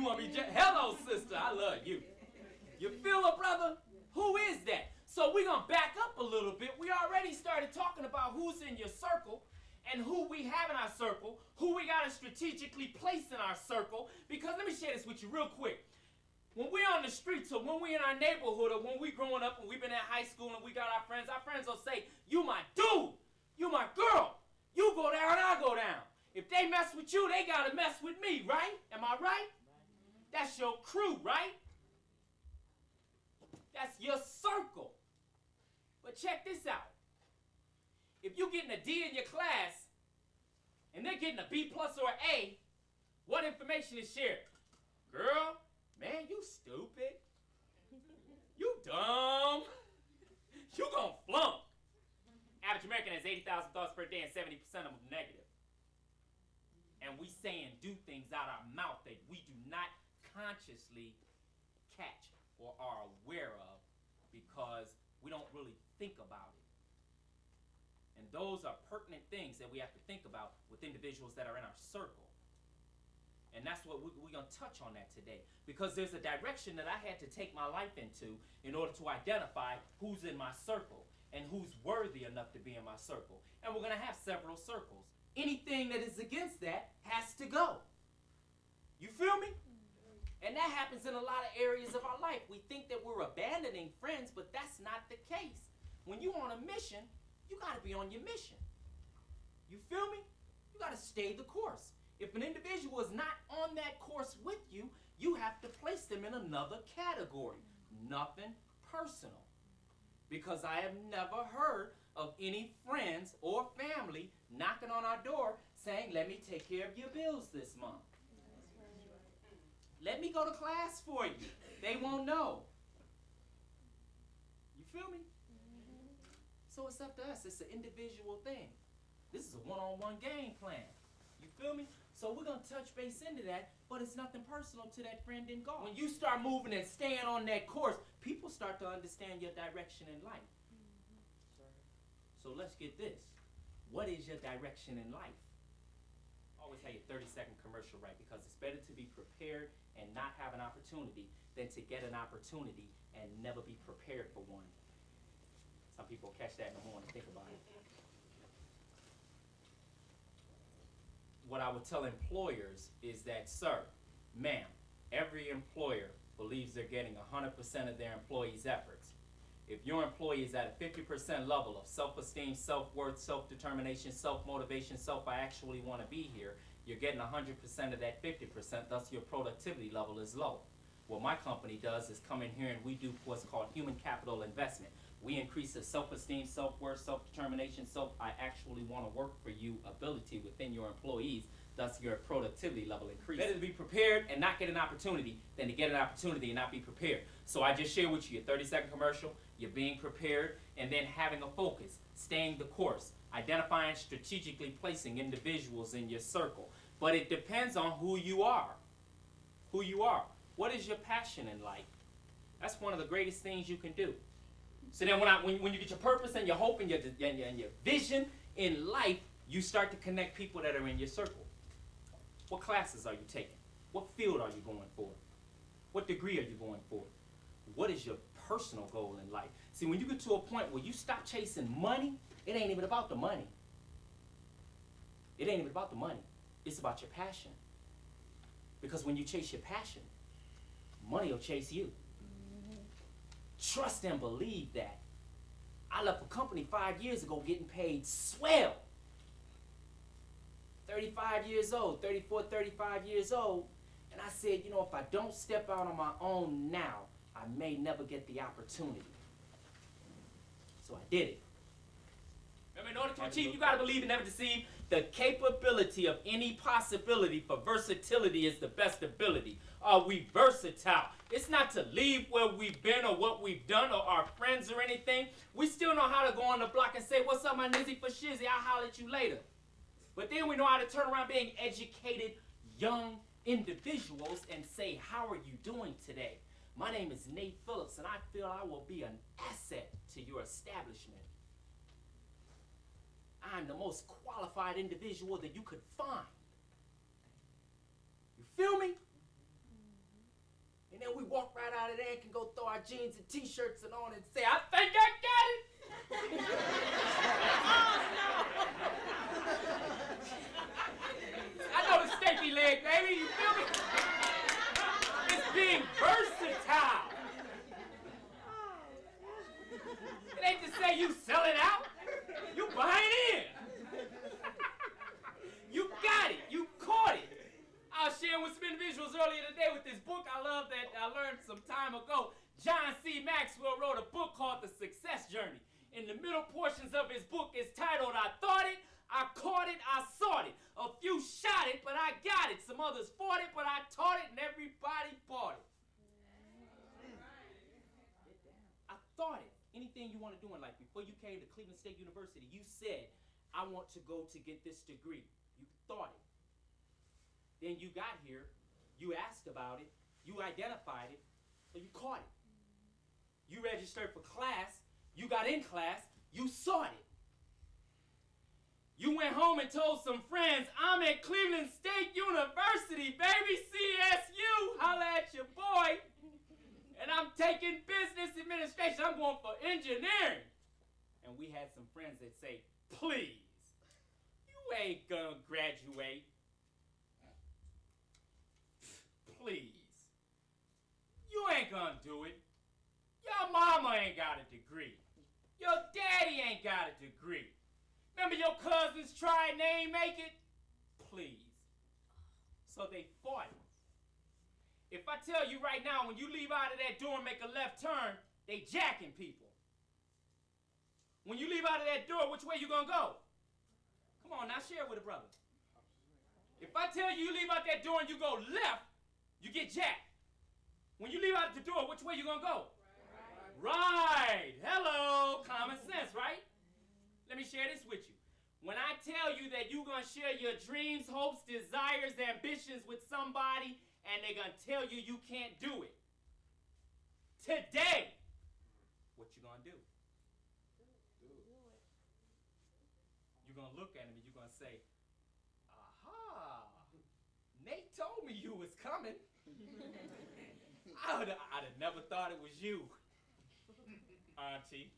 want me hello, sister, I love you. You feel it, brother? Who is that? So we're going to back up a little bit. We already started talking about who's in your circle and who we have in our circle, who we got to strategically place in our circle. Because let me share this with you real quick. When we're on the streets or when we're in our neighborhood or when we're growing up and we've been in high school and we got our friends will say, you my dude, you my girl. You go down, I go down. If they mess with you, they got to mess with me, right? Am I right? That's your crew, right? That's your circle. But check this out. If you're getting a D in your class and they're getting a B plus or an A, what information is shared? Girl, man, you stupid. You dumb. You gonna flunk. Average American has 80,000 thoughts per day and 70% of them negative. And we say and do things out our mouth that we do not consciously catch or are aware of because we don't really think about it. And those are pertinent things that we have to think about with individuals that are in our circle. And that's what we're going to touch on that today. Because there's a direction that I had to take my life into in order to identify who's in my circle and who's worthy enough to be in my circle. And we're going to have several circles. Anything that is against that has to go. You feel me? And that happens in a lot of areas of our life. We think that we're abandoning friends, but that's not the case. When you're on a mission, you got to be on your mission. You feel me? You got to stay the course. If an individual is not on that course with you, you have to place them in another category. Nothing personal. Because I have never heard of any friends or family knocking on our door saying, let me take care of your bills this month. Let me go to class for you. They won't know. You feel me? So it's up to us. It's an individual thing. This is a one-on-one game plan. You feel me? So we're going to touch base into that, but it's nothing personal to that friend in God. When you start moving and staying on that course, people start to understand your direction in life. So let's get this. What is your direction in life? Always have your 30-second commercial right, because it's better to be prepared and not have an opportunity than to get an opportunity and never be prepared for one. Some people catch that in the morning. Think about it. What I would tell employers is that, sir, ma'am, every employer believes they're getting 100% of their employees' efforts. If your employee is at a 50% level of self-esteem, self-worth, self-determination, self-motivation, I actually want to be here, you're getting 100% of that 50%, thus your productivity level is low. What my company does is come in here and we do what's called human capital investment. We increase the self-esteem, self-worth, self-determination, I actually want to work for you ability within your employees, thus your productivity level increases. Better to be prepared and not get an opportunity than to get an opportunity and not be prepared. So I just shared with you your 30-second commercial, you're being prepared, and then having a focus, staying the course, identifying strategically placing individuals in your circle. But it depends on who you are. Who you are. What is your passion in life? That's one of the greatest things you can do. So then when you get your purpose and your hope and your vision in life, you start to connect people that are in your circle. What classes are you taking? What field are you going for? What degree are you going for? What is your personal goal in life? See, when you get to a point where you stop chasing money, it ain't even about the money. It ain't even about the money. It's about your passion. Because when you chase your passion, money will chase you. Trust and believe that. I left a company 5 years ago getting paid swell. 35 years old, 34, 35 years old. And I said, you know, if I don't step out on my own now, I may never get the opportunity. So I did it. Remember, in order to achieve, you got to believe and never deceive. The capability of any possibility for versatility is the best ability. Are we versatile? It's not to leave where we've been or what we've done or our friends or anything. We still know how to go on the block and say, what's up, my nizzy for shizzy? I'll holler at you later. But then we know how to turn around being educated young individuals and say, how are you doing today? My name is Nate Phillips, and I feel I will be an asset to your establishment. I'm the most qualified individual that you could find. You feel me? And then we walk right out of there and can go throw our jeans and t-shirts and on and say, I think I got it. I know the stanky leg, baby, you feel me? It's being versatile. It ain't to say you selling out. You buying in. You got it. You caught it. I was sharing with some individuals earlier today with this book I love that I learned some time ago. John C. Maxwell wrote a book called The Success Journey. In the middle portions of his book is titled, I Thought It, I Caught It, I Sought It. A few shot it, but I got it. Some others fought it, but I taught it, and everybody bought it. I thought it. Anything you want to do in life. Before you came to Cleveland State University, you said, I want to go to get this degree. You thought it. Then you got here, you asked about it, you identified it, so you caught it. You registered for class, you got in class, you sought it. You went home and told some friends, I'm at Cleveland State University, baby, CSU, holla at your boy. And I'm taking business administration, I'm going for engineering. And we had some friends that say, please, you ain't gonna graduate. Please, you ain't gonna do it. Your mama ain't got a degree. Your daddy ain't got a degree. Remember your cousins tried and they ain't make it? Please. So they fought it. If I tell you right now, when you leave out of that door and make a left turn, they jacking people. When you leave out of that door, which way you gonna go? Come on, now share it with a brother. If I tell you leave out that door and you go left, you get jacked. When you leave out the door, which way you gonna go? Right. Hello. Common sense, right? Let me share this with you. When I tell you that you're gonna share your dreams, hopes, desires, ambitions with somebody, and they're gonna tell you you can't do it. Today, what you gonna do? You're gonna look at him and you're gonna say, aha, Nate told me you was coming. I'd have never thought it was you, Auntie.